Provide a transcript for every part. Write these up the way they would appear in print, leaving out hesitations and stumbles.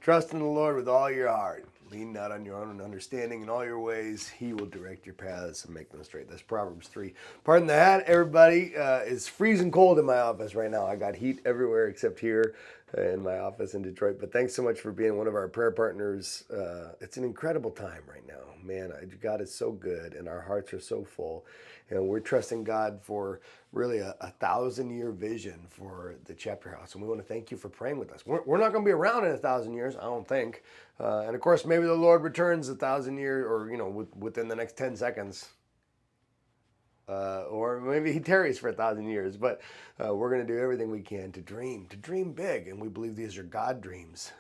Trust in the Lord with all your heart. Lean not on your own understanding. In all your ways, He will direct your paths and make them straight. That's Proverbs 3. Pardon the hat, everybody. It's freezing cold in my office right now. I got heat everywhere except here in my office in Detroit. But thanks so much for being one of our prayer partners. It's an incredible time right now. Man, God is so good and our hearts are so full. And we're trusting God for really a 1,000-year vision for the chapter house. And we want to thank you for praying with us. We're not going to be around in 1,000 years, I don't think. And of course, maybe the Lord returns 1,000 years or, within the next 10 seconds. Or maybe he tarries for 1,000 years, but we're going to do everything we can to dream big, and we believe these are God dreams.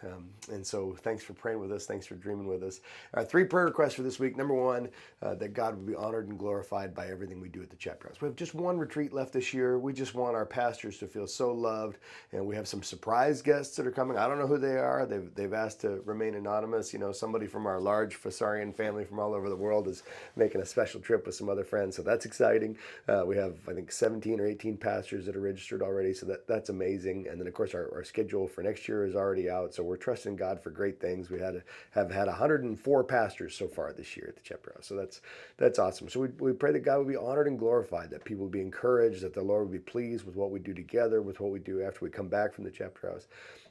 And so, thanks for praying with us. Thanks for dreaming with us. Our 3 prayer requests for this week. Number 1, that God would be honored and glorified by everything we do at the chapter house. We have just 1 retreat left this year. We just want our pastors to feel so loved, and we have some surprise guests that are coming. I don't know who they are. They've asked to remain anonymous. Somebody from our large Fasarian family from all over the world is making a special trip with some other friends, so that's exciting. We have, I think, 17 or 18 pastors that are registered already, so that's amazing. And then, of course, our schedule for next year is already out, so we're trusting God for great things. We have had 104 pastors so far this year at the chapter house, so that's awesome. So we pray that God would be honored and glorified, that people would be encouraged, that the Lord would be pleased with what we do together, with what we do after we come back from the chapter house.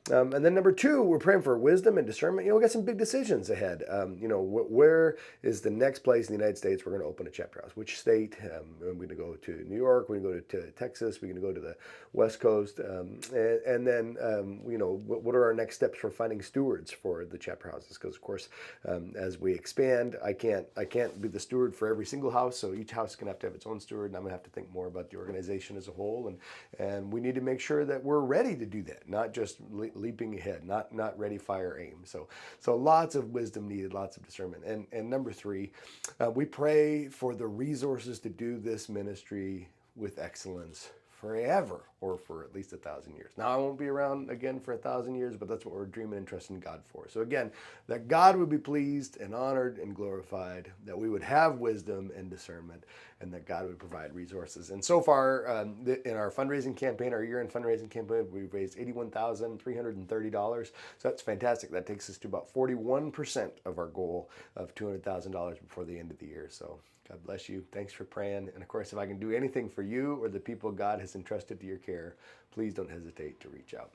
And then number 2, we're praying for wisdom and discernment. We got some big decisions ahead. Where is the next place in the United States we're going to open a chapter house? Which state? We're going to go to New York. We're going to go to Texas. We're going to go to the West Coast. And then, what are our next steps for finding stewards for the chapter houses? Because, of course, as we expand, I can't be the steward for every single house. So each house is going to have its own steward, and I'm going to have to think more about the organization as a whole. And we need to make sure that we're ready to do that, not just leaping ahead, not ready, fire, aim. So lots of wisdom needed, lots of discernment. And number 3, we pray for the resources to do this ministry with excellence forever, or for at least 1,000 years. Now, I won't be around again for 1,000 years, but that's what we're dreaming and trusting God for. So again, that God would be pleased and honored and glorified, that we would have wisdom and discernment, and that God would provide resources. And so far, in our fundraising campaign, our year-end fundraising campaign, we've raised $81,330. So that's fantastic. That takes us to about 41% of our goal of $200,000 before the end of the year. So God bless you. Thanks for praying. And of course, if I can do anything for you or the people God has entrusted to your care, please don't hesitate to reach out.